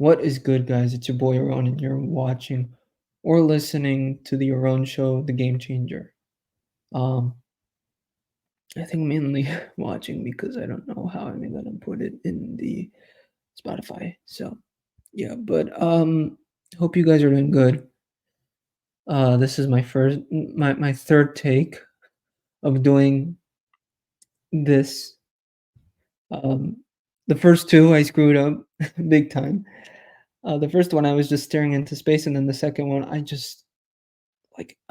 What is good, guys? It's your boy Aaron, and you're watching or listening to the Aaron Show, the Game Changer. Um, I think mainly watching because I don't know how I'm gonna put it in the Spotify. So yeah, but hope you guys are doing good. This is my third take of doing this. Um, the first two I screwed up big time. The first one I was just staring into space, and then the second one I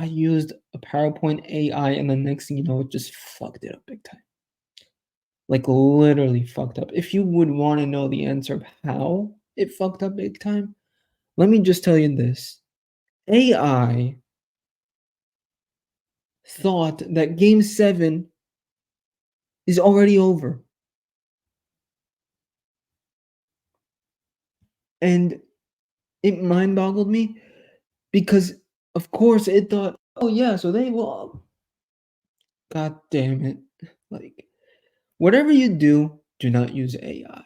used a PowerPoint AI, and the next thing you know, it just fucked it up big time. Like literally fucked up. If you would want to know the answer of how it fucked up big time, let me just tell you this. AI thought that game 7 is already over. And it mind boggled me because of course it thought, oh yeah, so they will. God damn it. Like, whatever you do not use AI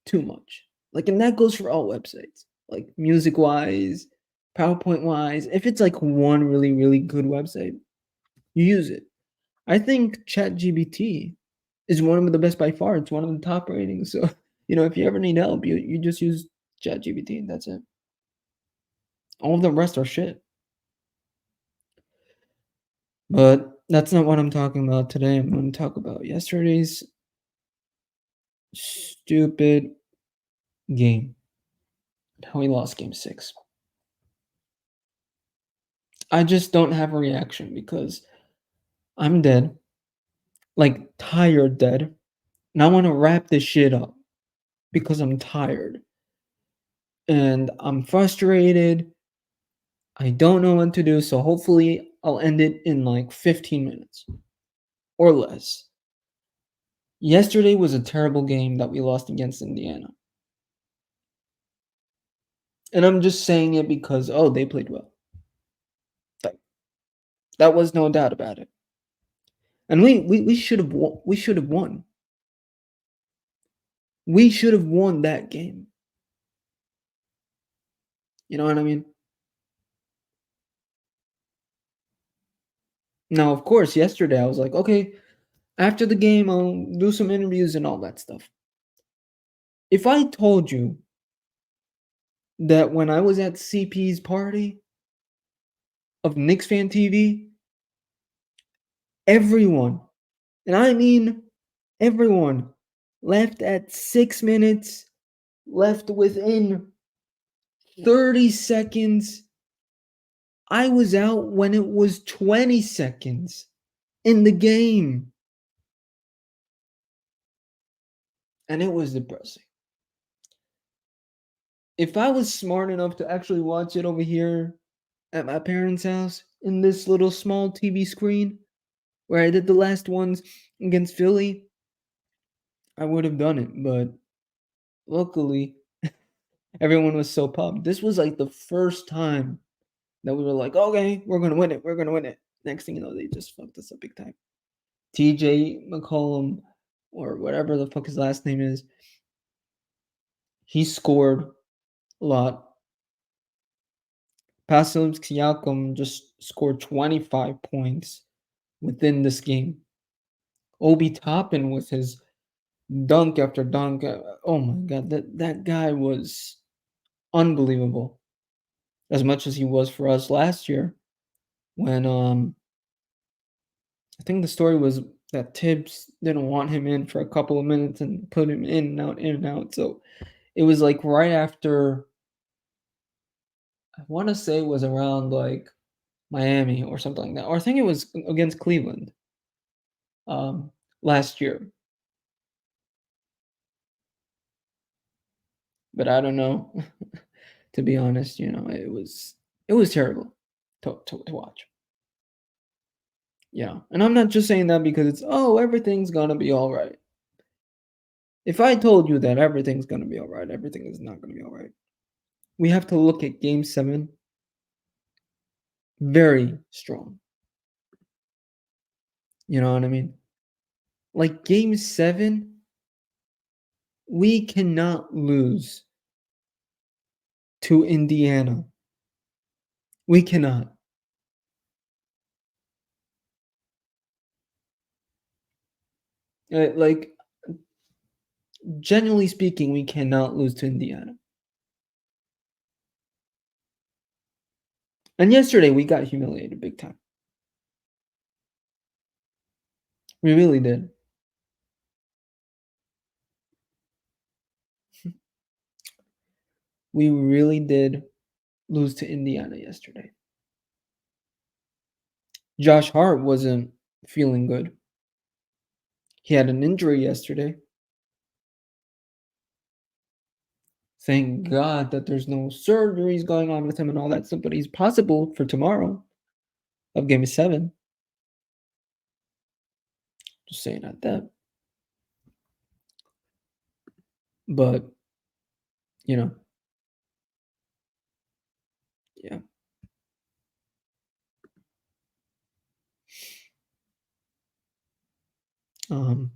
too much. Like, and that goes for all websites, like music wise, PowerPoint wise. If it's like one really, really good website, you use it. I think ChatGPT is one of the best by far. It's one of the top ratings. So, if you ever need help, you just use ChatGPT and that's it. All of the rest are shit. But that's not what I'm talking about today. I'm going to talk about yesterday's stupid game. How we lost game 6. I just don't have a reaction because I'm dead, like tired dead, and I want to wrap this shit up because I'm tired and I'm frustrated. I don't know what to do, so hopefully I'll end it in like 15 minutes or less. Yesterday was a terrible game that we lost against Indiana. And I'm just saying it because they played well. That, that was no doubt about it. And we should have won. We should have won. We should have won that game. You know what I mean? Now, of course, yesterday I was like, okay, after the game, I'll do some interviews and all that stuff. If I told you that when I was at CP's party of Knicks Fan TV, everyone, and I mean everyone, left at 6 minutes, left within 30 seconds. I was out when it was 20 seconds in the game. And it was depressing. If I was smart enough to actually watch it over here at my parents' house in this little small TV screen where I did the last ones against Philly, I would have done it. But luckily, everyone was so pumped. This was like the first time that we were like, okay, we're going to win it. We're going to win it. Next thing you know, they just fucked us up big time. TJ McCollum, or whatever the fuck his last name is, he scored a lot. Pascal Siakam just scored 25 points within this game. Obi Toppin with his dunk after dunk. Oh my god, that guy was unbelievable. As much as he was for us last year, when I think the story was that Tibbs didn't want him in for a couple of minutes and put him in and out, in and out. So it was like right after. I want to say it was around like Miami or something like that, or I think it was against Cleveland um, last year. But I don't know. To be honest, it was terrible to watch. Yeah, and I'm not just saying that because it's everything's gonna be all right. If I told you that everything's gonna be all right, everything is not gonna be all right. We have to look at Game 7 very strong. You know what I mean? Like Game 7, we cannot lose to Indiana. We cannot. Like, generally speaking, we cannot lose to Indiana. And yesterday, we got humiliated big time. We really did. We really did lose to Indiana yesterday. Josh Hart wasn't feeling good. He had an injury yesterday. Thank God that there's no surgeries going on with him and all that stuff, but he's possible for tomorrow of game 7. Just saying at that. But, you know, yeah. Um,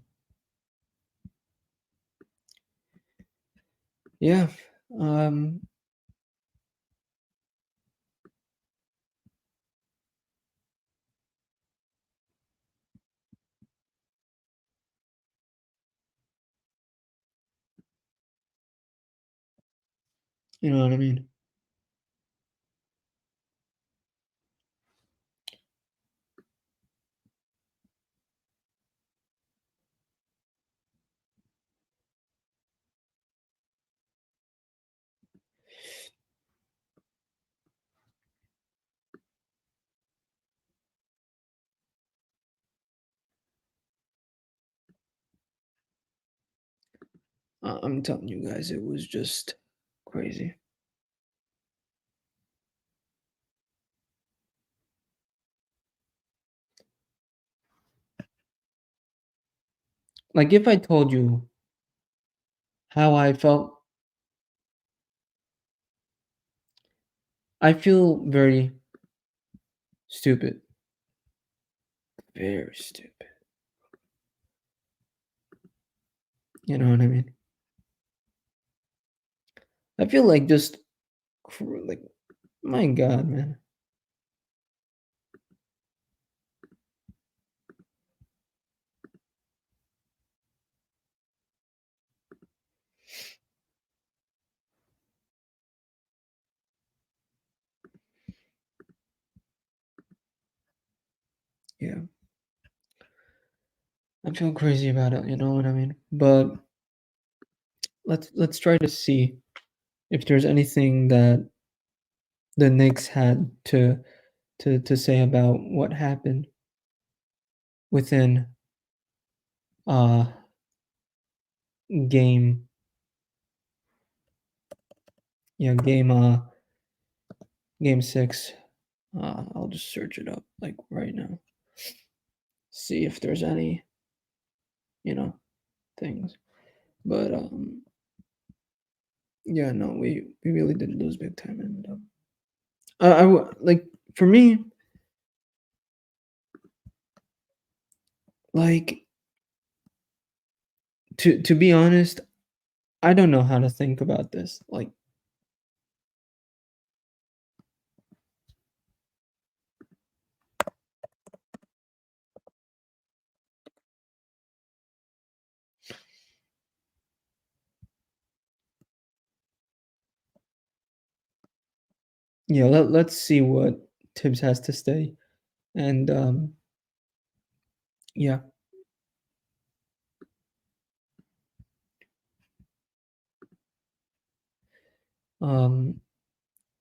yeah. Um, you know what I mean? I'm telling you guys, it was just crazy. Like, if I told you how I felt, I feel very stupid. Very stupid. You know what I mean? I feel like just like, my God, man. Yeah, I feel crazy about it. You know what I mean? But let's try to see if there's anything that the Knicks had to say about what happened within uh game yeah game 6. I'll just search it up like right now. See if there's any, you know, things. But yeah, no, we really did lose big time, and like, for me, like, to be honest, I don't know how to think about this. Like, yeah, let's see what Tibbs has to say, and yeah,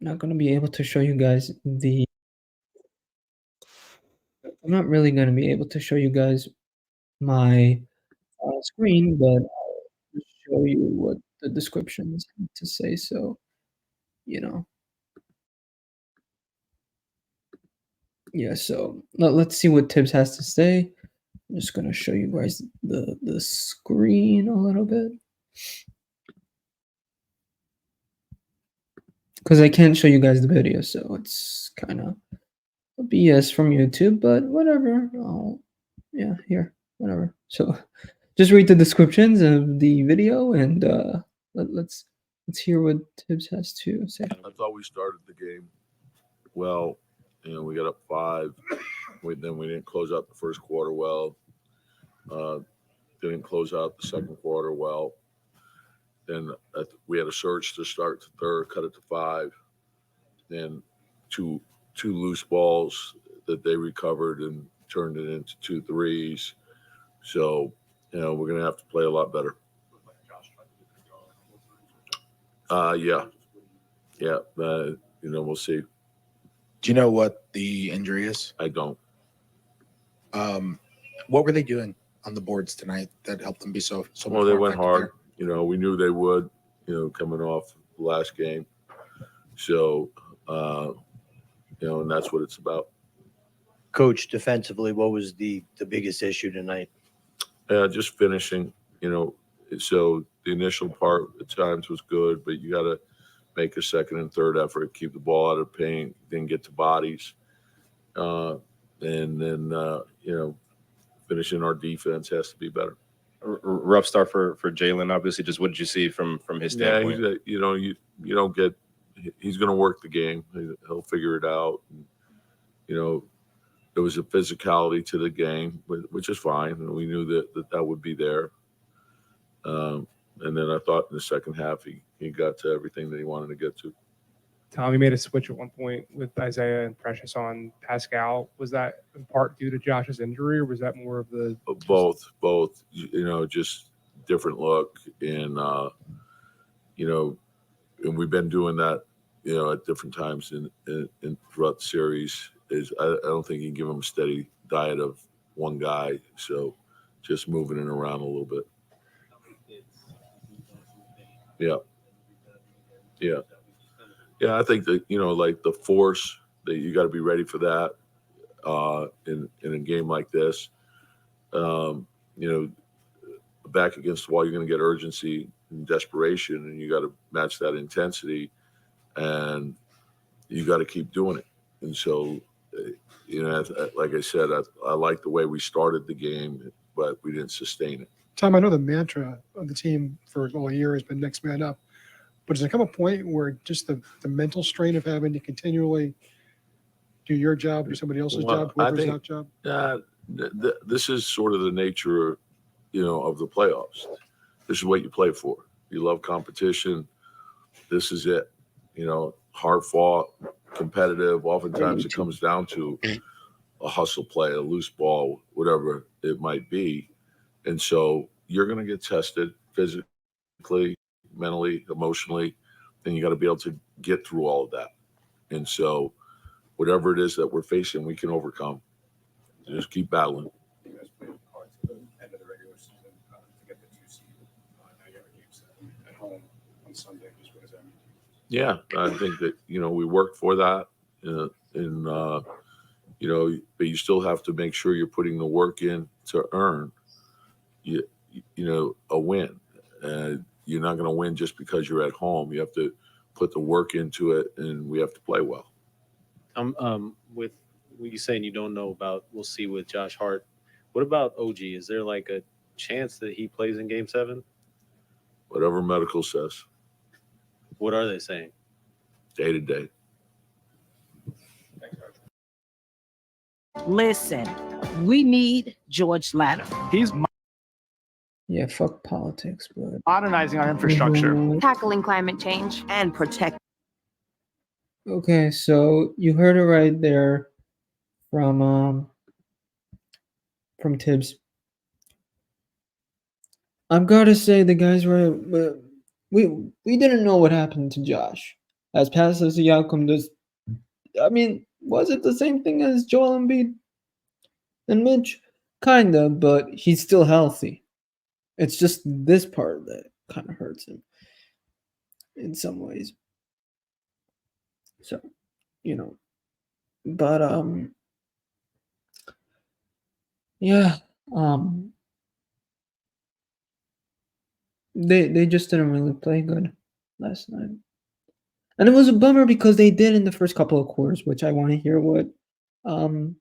not gonna be able to show you guys the. I'm not really gonna be able to show you guys my screen, but I'll just show you what the descriptions have to say. So, you know, yeah. So let's see what Tibbs has to say. I'm just gonna show you guys the screen a little bit because I can't show you guys the video, so it's kind of BS from YouTube. But whatever. Yeah, here, whatever. So just read the descriptions of the video and let's Let's hear what Tibbs has to say. I thought we started the game well. We got up 5. Then we didn't close out the first quarter well. Didn't close out the second quarter well. Then we had a surge to start the third, cut it to 5. Then two loose balls that they recovered and turned it into 2 threes. So, we're going to have to play a lot better. Yeah. We'll see. Do you know what the injury is? I don't. What were they doing on the boards tonight that helped them be so well, much they more went effective hard. there? We knew they would, coming off the last game. So, and that's what it's about. Coach, defensively, what was the biggest issue tonight? Just finishing, so the initial part at times was good, but you got to make a second and third effort, keep the ball out of paint, then get to bodies. And then, finishing our defense has to be better. Rough start for Jalen. Obviously, just what did you see from his standpoint? Yeah, you don't get. He's going to work the game. He'll figure it out. And, there was a physicality to the game, which is fine, and we knew that would be there. And then I thought in the second half he got to everything that he wanted to get to. Tommy made a switch at one point with Isaiah and Precious on Pascal. Was that in part due to Josh's injury, or was that more of the both? Just different look, and and we've been doing that, at different times in throughout the series. I don't think you can give them a steady diet of one guy, so just moving it around a little bit. Yeah, I think that, like the force, that you got to be ready for that in a game like this. Back against the wall, you're going to get urgency and desperation, and you got to match that intensity, and you got to keep doing it. And so, like I said, I like the way we started the game, but we didn't sustain it. Tom, I know the mantra of the team for all year has been next man up, but does there come a point where just the mental strain of having to continually do your job, do somebody else's job, whoever's out job? This is sort of the nature, of the playoffs. This is what you play for. You love competition. This is it. Hard fought, competitive. Oftentimes it comes down to a hustle play, a loose ball, whatever it might be. And so you're going to get tested physically, mentally, emotionally, and you got to be able to get through all of that. And so whatever it is that we're facing, we can overcome. Just keep battling. You guys played hard to the end of the regular season to get the 2 seed. Now you have a game 7 at home on Sunday. Just what does that mean? Yeah, I think that, we worked for that, but you still have to make sure you're putting the work in to earn a win. You're not going to win just because you're at home. You have to put the work into it, and we have to play well. With what you saying you don't know about, we'll see with Josh Hart. What about OG? Is there like a chance that he plays in Game 7? Whatever medical says. What are they saying? Day to day. Listen, we need George Latter. He's Yeah, fuck politics, but modernizing our infrastructure. Tackling climate change. And protect. Okay, so you heard it right there from Tibbs. I've got to say the guy's right, but we didn't know what happened to Josh. As Pascal Siakam does, I mean, was it the same thing as Joel Embiid and Mitch? Kinda, but he's still healthy. It's just this part that kind of hurts him in some ways. So, but yeah, they just didn't really play good last night. And it was a bummer because they did in the first couple of quarters, which I want to hear what Donovan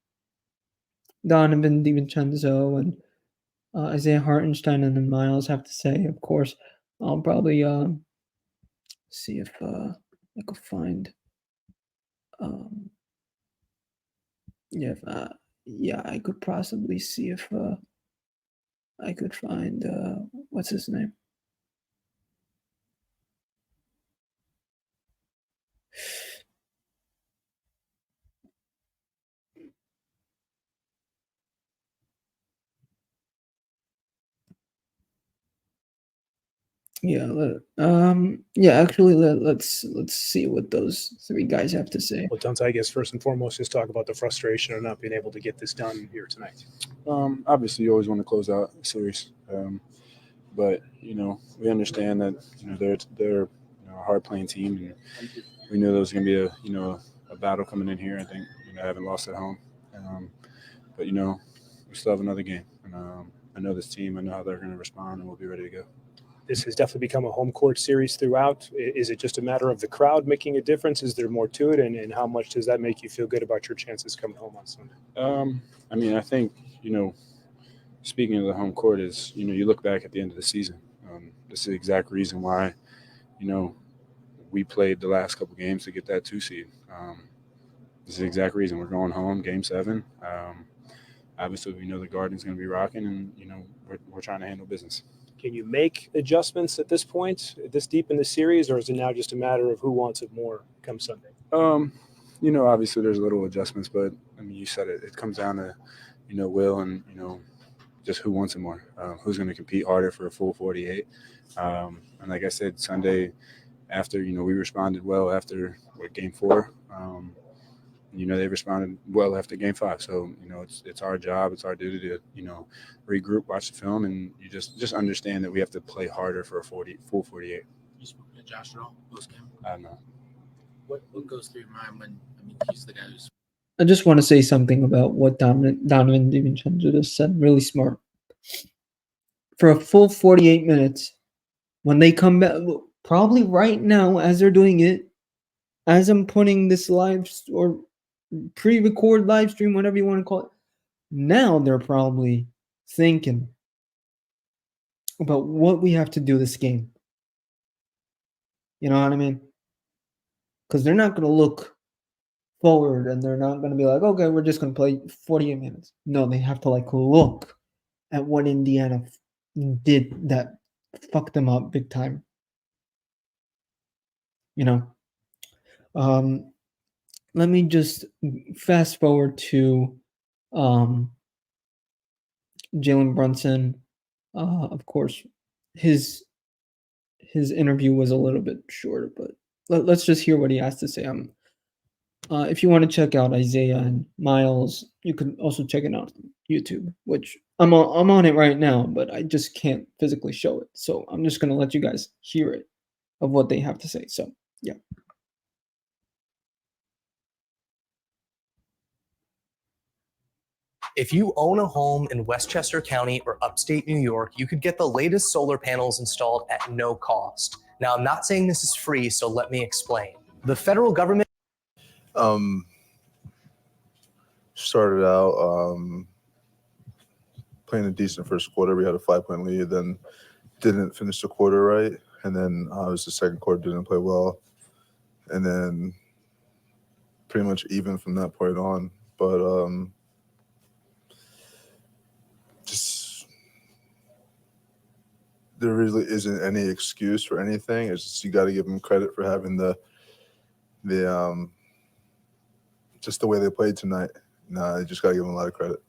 DiVincenzo and Isaiah Hartenstein and then Miles have to say. Of course, I'll probably see if I could find. Yeah, yeah, I could possibly see if I could find what's his name. Yeah, yeah. Actually, let's see what those three guys have to say. Well, Dante, I guess first and foremost, just talk about the frustration of not being able to get this done here tonight. Obviously, you always want to close out a series, but we understand that they're a hard playing team, and we knew there was going to be a battle coming in here. I think I haven't lost at home, but we still have another game, and I know this team. I know how they're going to respond, and we'll be ready to go. This has definitely become a home court series throughout. Is it just a matter of the crowd making a difference? Is there more to it? And how much does that make you feel good about your chances coming home on Sunday? I think, speaking of the home court is, you look back at the end of the season. This is the exact reason why, we played the last couple games to get that 2 seed. This is the exact reason we're going home, Game 7. Obviously, we know the Garden's going to be rocking, and, we're trying to handle business. Can you make adjustments at this point, this deep in the series, or is it now just a matter of who wants it more come Sunday? Obviously there's little adjustments, but you said it. It comes down to, will and just who wants it more, who's going to compete harder for a full 48. And like I said, Sunday, after we responded well after Game 4. They responded well after Game 5. So, it's our job, it's our duty to, regroup, watch the film, and you just understand that we have to play harder for a full 48. You spoke to Josh at all post game? I don't know. What goes through your mind when he's the guy who's? I just want to say something about what Donovan DiVincenzo just said. Really smart. For a full 48 minutes, when they come back, probably right now as they're doing it, as I'm putting this live or pre-record live stream, whatever you want to call it, now they're probably thinking about what we have to do this game. You know what I mean? Because they're not going to look forward and they're not going to be like, okay, we're just going to play 48 minutes. No, they have to look at what Indiana did that fucked them up big time. Let me just fast forward to Jalen Brunson. Of course, his interview was a little bit shorter, but let's just hear what he has to say. If you want to check out Isaiah and Miles, you can also check it out on YouTube, which I'm on it right now, but I just can't physically show it. So I'm just going to let you guys hear it of what they have to say. So, yeah. If you own a home in Westchester County or upstate New York, you could get the latest solar panels installed at no cost. Now, I'm not saying this is free, so let me explain. The federal government started out playing a decent first quarter. We had a 5-point lead, then didn't finish the quarter right, and then the second quarter didn't play well, and then pretty much even from that point on. But just there really isn't any excuse for anything. It's just you got to give them credit for having the just the way they played tonight. No, you just got to give them a lot of credit.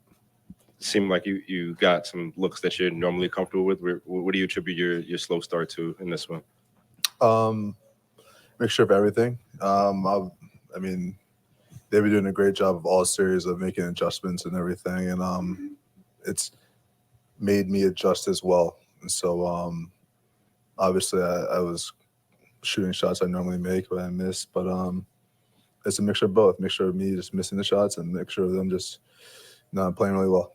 Seemed like you got some looks that you're normally comfortable with. What do you attribute your slow start to in this one? Mixture of everything. I mean, they've been doing a great job of all series of making adjustments and everything, and it's made me adjust as well. And so obviously I was shooting shots I normally make, but I missed. But it's a mixture of both. Mixture of me just missing the shots and mixture of them just not playing really well.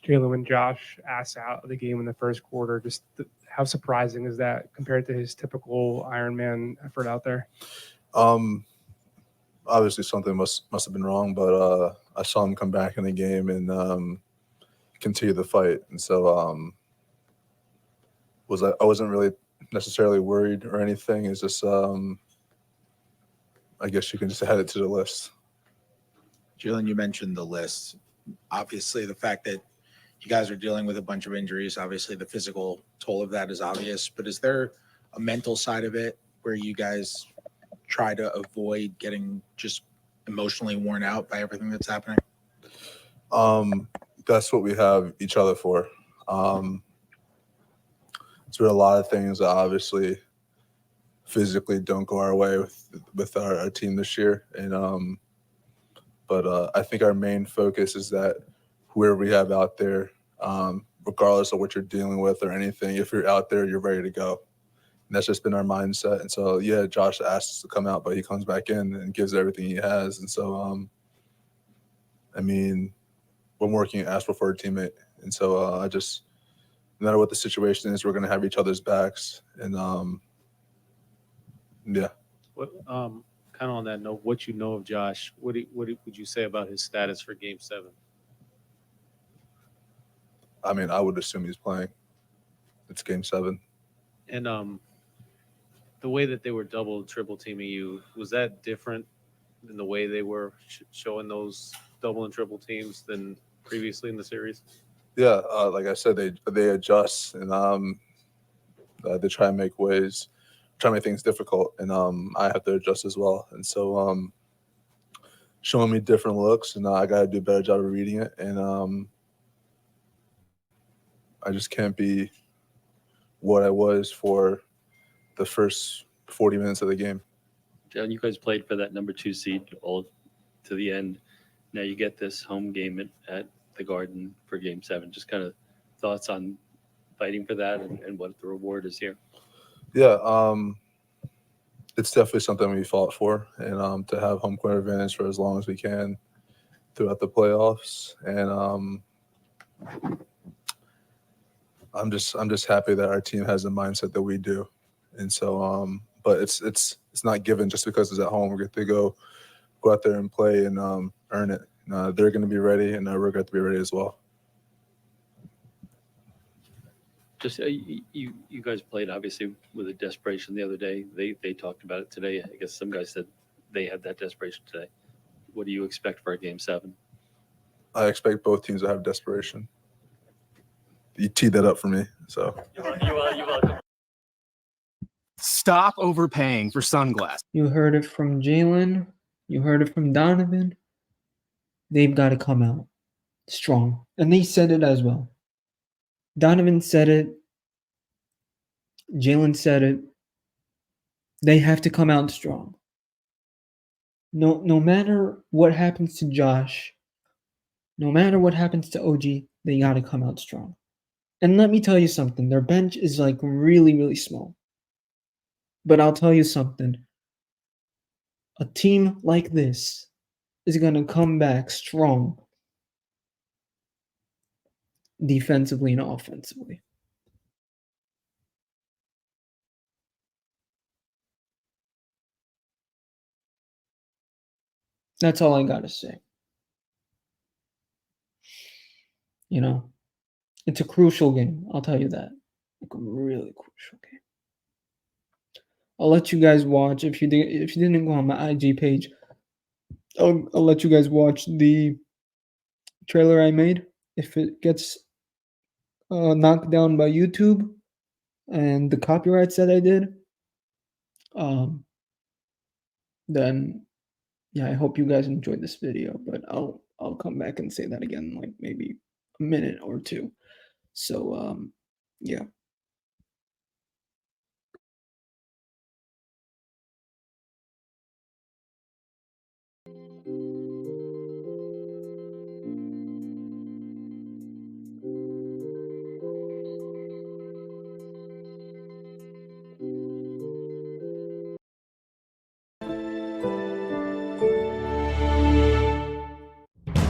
Jalen, when Josh asked out of the game in the first quarter, just how surprising is that compared to his typical Ironman effort out there? Obviously something must have been wrong, but I saw him come back in the game and continue the fight. And so I wasn't really necessarily worried or anything. It's just, I guess you can just add it to the list. Jalen, you mentioned the list. Obviously, the fact that you guys are dealing with a bunch of injuries, obviously the physical toll of that is obvious, but is there a mental side of it where you guys try to avoid getting just emotionally worn out by everything that's happening? That's what we have each other for. It's been a lot of things that obviously physically don't go our way with our team this year. And but I think our main focus is that whoever we have out there, regardless of what you're dealing with or anything, if you're out there, you're ready to go. And that's just been our mindset. And so, yeah, Josh asked us to come out, but he comes back in and gives everything he has. And so, I mean, when working at Asheville for a teammate. And so I just, no matter what the situation is, we're going to have each other's backs. And yeah. What, kind of on that note, what you know of Josh, what would you say about his status for Game 7? I mean, I would assume he's playing. It's Game 7. And the way that they were double, triple teaming you, was that different than the way they were showing those double and triple teams than previously in the series? Yeah, like I said, they adjust and they try to make things difficult, and I have to adjust as well. And so, showing me different looks, and I got to do a better job of reading it. And I just can't be what I was for the first 40 minutes of the game. John, you guys played for that number 2 seed all to the end. Now you get this home game at the Garden for Game 7. Just kind of thoughts on fighting for that and what the reward is here. Yeah, it's definitely something we fought for, and to have home court advantage for as long as we can throughout the playoffs. And I'm just happy that our team has the mindset that we do. And so, but it's not given just because it's at home. We get to go out there and play and earn it. They're going to be ready, and we're going to be ready as well. Just you guys played obviously with a desperation the other day. They talked about it today. I guess some guys said they had that desperation today. What do you expect for a Game 7? I expect both teams to have desperation. You teed that up for me, so. You're welcome. Stop overpaying for sunglasses. You heard it from Jalen. You heard it from Donovan. They've got to come out strong. And they said it as well. Donovan said it. Jalen said it. They have to come out strong. No matter what happens to Josh, no matter what happens to OG, they got to come out strong. And let me tell you something. Their bench is like really, really small. But I'll tell you something. A team like this is going to come back strong defensively and offensively. That's all I got to say. You know, it's a crucial game. I'll tell you that. Like a really crucial game. I'll let you guys watch. If you didn't go on my IG page, I'll let you guys watch the trailer I made. If it gets knocked down by YouTube and the copyrights that I did, then yeah, I hope you guys enjoyed this video. But I'll come back and say that again in like maybe a minute or two. So yeah.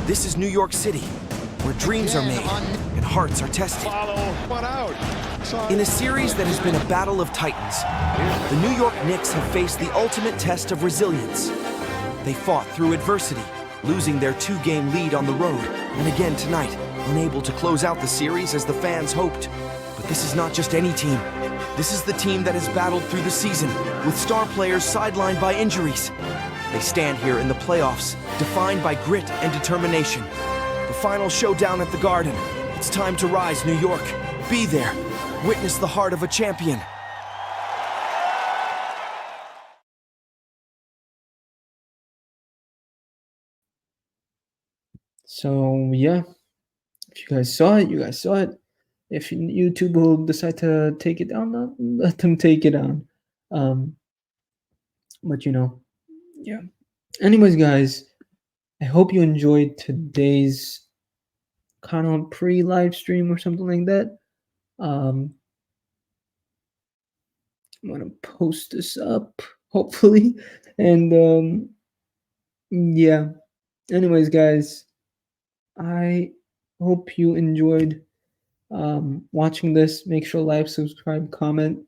This is New York City, where dreams are made and hearts are tested. In a series that has been a battle of titans, the New York Knicks have faced the ultimate test of resilience. They fought through adversity, losing their 2-game lead on the road, and again tonight, unable to close out the series as the fans hoped. But this is not just any team. This is the team that has battled through the season, with star players sidelined by injuries. They stand here in the playoffs, defined by grit and determination. The final showdown at the Garden. It's time to rise, New York. Be there. Witness the heart of a champion. So yeah, if you guys saw it, you guys saw it. If YouTube will decide to take it down, let them take it down. But yeah. Anyways, guys, I hope you enjoyed today's kind of pre-live stream or something like that. I'm gonna post this up, hopefully, and yeah. Anyways, guys, I hope you enjoyed watching this. Make sure to like, subscribe, comment,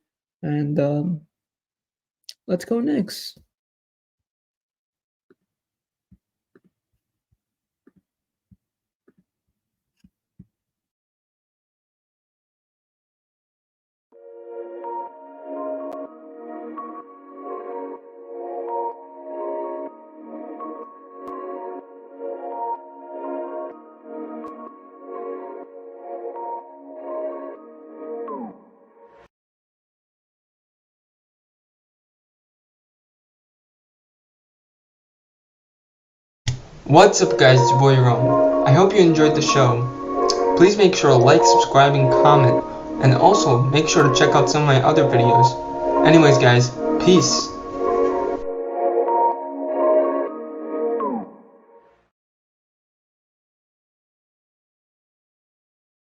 and let's go Knicks. What's up, guys? It's your boy Ron. I hope you enjoyed the show. Please make sure to like, subscribe, and comment, and also make sure to check out some of my other videos. Anyways, guys, peace.